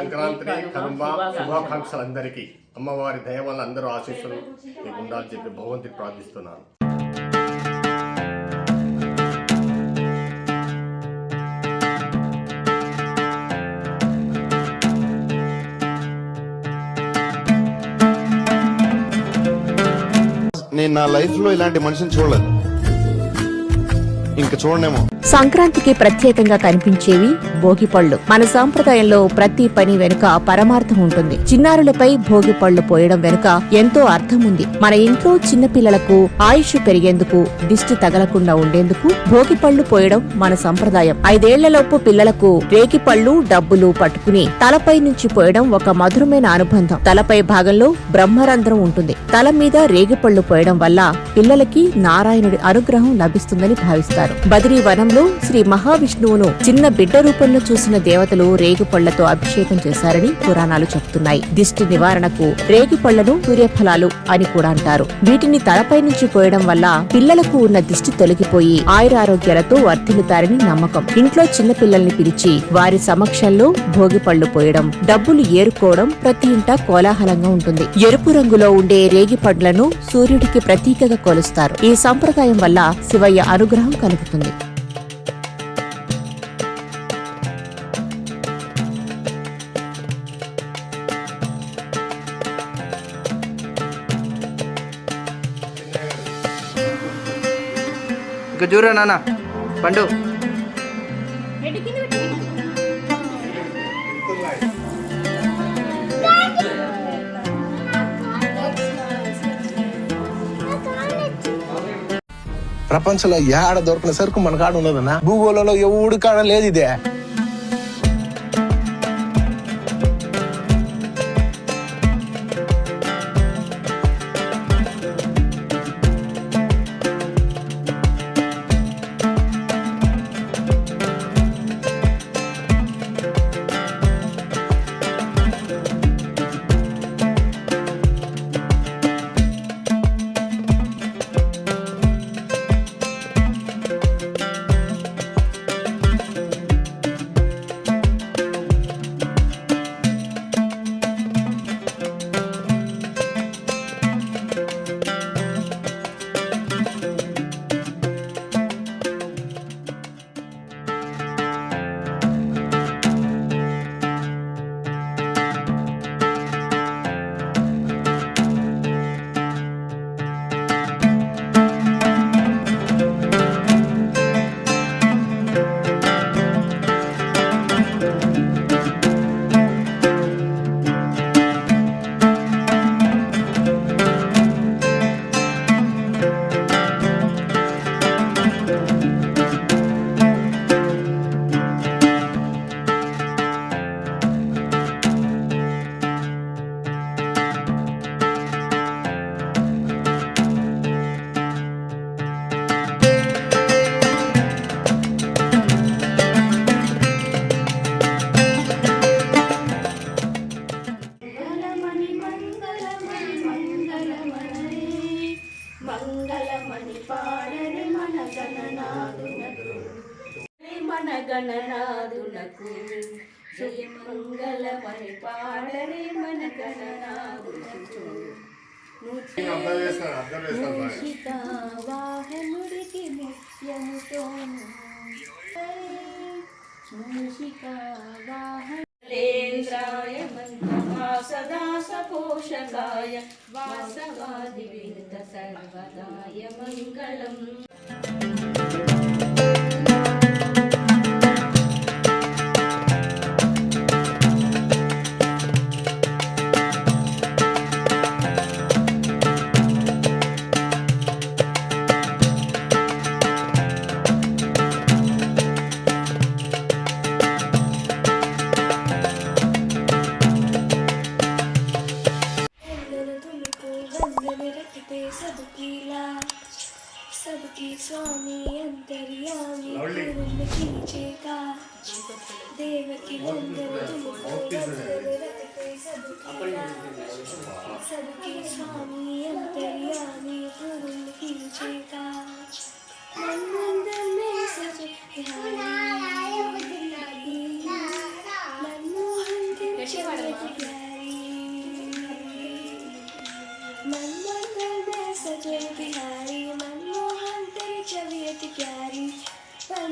సంక్రాంతి కనుమ శుభాకాంక్షలు అందరికీ. అమ్మవారి దయ వల్ల అందరూ ఆశీస్సులు మీకు ఉండాలని చెప్పి భగవంతుడికి ప్రార్థిస్తున్నాను. నేను నా లైఫ్ లో ఇలాంటి మనిషిని చూడలేదు, ఇంకా చూడనేమో. సంక్రాంతికి ప్రత్యేకంగా కనిపించేవి భోగి పళ్ళు. మన సాంప్రదాయంలో ప్రతి పని వెనుక పరమార్థం ఉంటుంది. చిన్నారులపై భోగి పళ్ళు పోయడం వెనుక ఎంతో అర్థం ఉంది. మన ఇంట్లో చిన్న పిల్లలకు ఆయుష్ పెరిగేందుకు, దిష్టి తగలకుండా ఉండేందుకు భోగి పళ్ళు పోయడం మన సంప్రదాయం. 5 ఏళ్లలోపు పిల్లలకు రేగి పళ్ళు, డబ్బులు పట్టుకుని తలపై నుంచి పోయడం ఒక మధురమైన అనుబంధం. తలపై భాగంలో బ్రహ్మరంధ్రం ఉంటుంది. తల మీద రేగి పళ్ళు పోయడం వల్ల పిల్లలకి నారాయణుడి అనుగ్రహం లభిస్తుందని భావిస్తారు. బద్రీ వనంలో శ్రీ మహావిష్ణువును చిన్న బిడ్డ రూపంలో చూసిన దేవతలు రేగి పళ్లతో అభిషేకం చేశారని పురాణాలు చెబుతున్నాయి. దిష్టి నివారణకు రేగి పళ్లను సూర్యఫలాలు అని కూడా అంటారు. వీటిని తలపై నుంచి పోయడం వల్ల పిల్లలకు ఉన్న దిష్టి తొలగిపోయి ఆయురారోగ్యాలతో వర్ధిల్లుతారని నమ్మకం. ఇంట్లో చిన్న పిల్లల్ని పిలిచి వారి సమక్షంలో భోగి పళ్లు పోయడం, డబ్బులు ఏరుకోవడం ప్రతి ఇంటా కోలాహలంగా ఉంటుంది. ఎరుపు రంగులో ఉండే రేగి పండ్లను సూర్యుడికి ప్రతీకగా కొలుస్తారు. ఈ సంప్రదాయం వల్ల శివయ్య అనుగ్రహం కలుగుతుంది. ఇంకా చూరా నాన్న పండు ప్రపంచంలో ఏడ దొరికిన సరుకు మన కాడ ఉన్నదన్నా. భూగోళంలో ఎవడు కాడ లేదు ఇదే. గణనాదునకు జయ మంగళమని పాడరే మన గణనాదునకు మూషిక వాహనుడికి ముత్యముతోను మూషిక వాహనేంద్రాయ సదా సపోషకాయ వాసవాది వినుత సర్వదాయ మంగళం. सबकी स्वामी अंतर्यामी खींचेगा देव की नंदन तुमको रखते सबकी स्वामी अंतर्यामी पूर्ण खींचेगा मंदिर में सजे मनमोहन के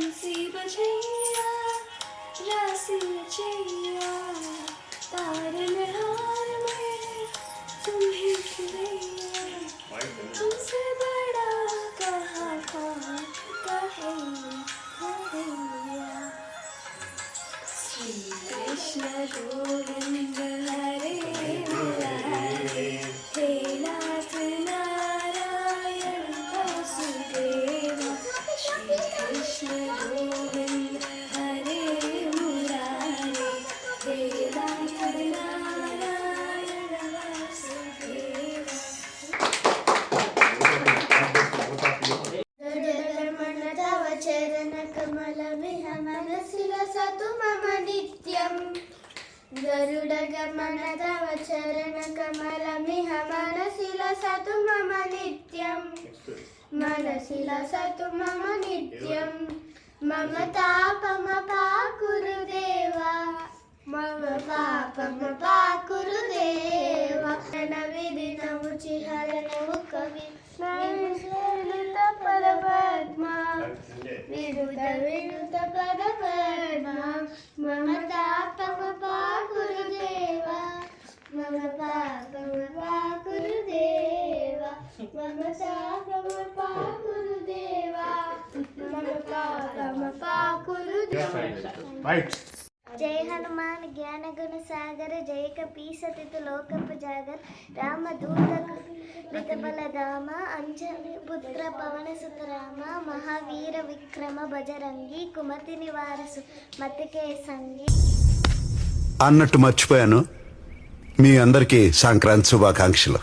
नसीब छैया राशि छैया तारनहार में तुम्हें खिलैया तुमसे बड़ा कहाँ कहेंगे श्री कृष्ण गोविंद हरे मुरारे हे नाथ नारायण वासुदेव श्री कृष्ण गोविंद हरे मुरारे हे नाथ नारायण वासुदेव जगन्मन तव चरण कमल विह मनसिल सतु मम नित्यं गरुडगमन तव चरण कमल मिह मनसिल सतु मम नित्यं मनसिल सतु मम नित्यं मम तापम पाकुरु देवा मम पापम पाकुरु देवा विधिनमु चिहरणमु कवि विनुत परमात्मा विनुत विनुत परमात्मा मम तापम पाकुरु देवा मम पापम पाकुरु देवा मम तापम पाकुरु देवा मम पापम पाकुरु देवा। రైట్. जय हनुमान ज्ञान गुण सागर जय कपीसतित लोकपजागर रामदूत कृत बलधाम अंजनी पुत्र पवन सुत राम महावीर विक्रम बजरंगी कुमति निवारसु మతికే సంగి. అన్నట్టు మర్చిపోయాను, మీ అందరికీ సంక్రాంతి శుభాకాంక్షలు.